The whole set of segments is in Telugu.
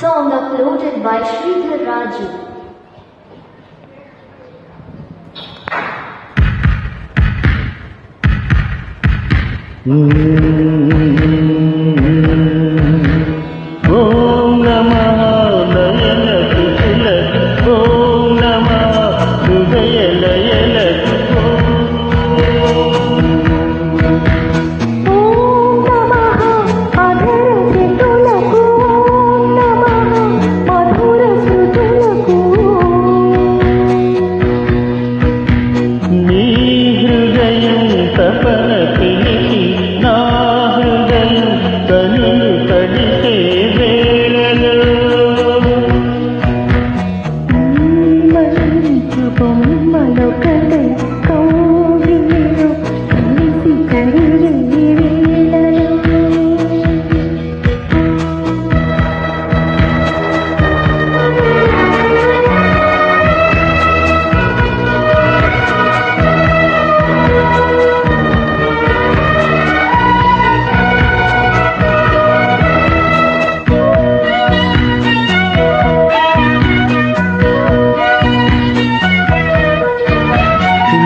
Song uploaded by Sridhar Raju. ఓం నమః నయన కుశలకు ఓం నమః హృదయ లయలకు ఓం నమః అధర శృతులకు ఓం నమః మధుర శృతులకు నీ హృదయం తపన పిలిచి నా హృదయం కనులు తడిసే వేళలో మంచు బొమ్మలొకటై కౌగిలిలో కలిసి కరిగే వేళలో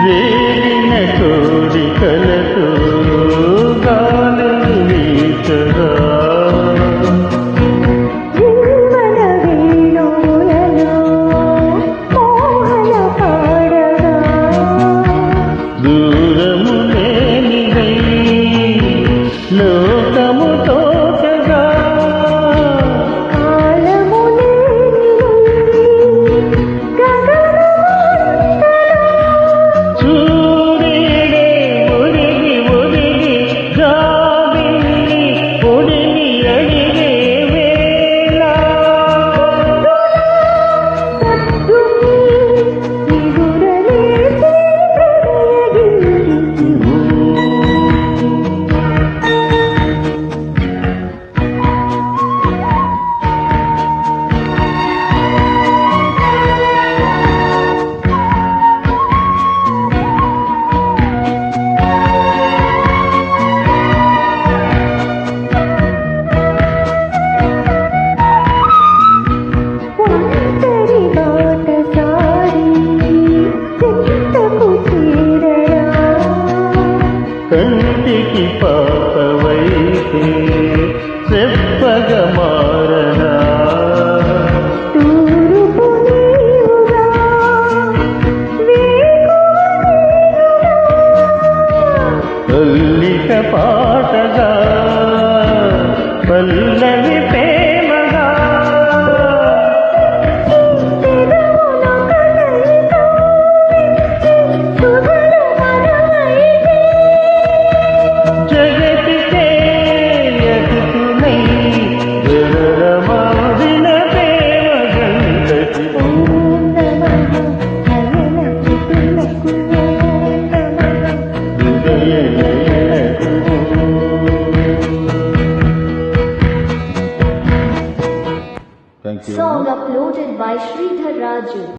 వేలిన కోరికలతో గాలులు వీచగా జీవన వేణువులలో మోహన పాడగా దూరము లేనిదై లోకము తోచగా కాలము లేనిదై గగనమంతలో సూర్యుడే ఒరిగి ఒరిగి జాబిల్లి పొడిని అడిగే వేళ సద్దుని ఎదురలేసి ప్రణయగిరికి ఒంటరి బాటసారి చెట్టకు చేరరా కంటికి పాపవైతే చెప్పగ మారనా తూరుపు నీవుగా వేకువ నేనుగా అల్లిక పాటగా పల్లవి ప్రేమగా పెదవుల కదలిక శుభల మనమైతే జగతికే ఎదుగునై జనరమాదిన ప్రేమ గంటకి ఓం నమః నయన శృతులకు ఓం నమః హృదయ లయలకు Thank you. Song uploaded by Sridhar Raju.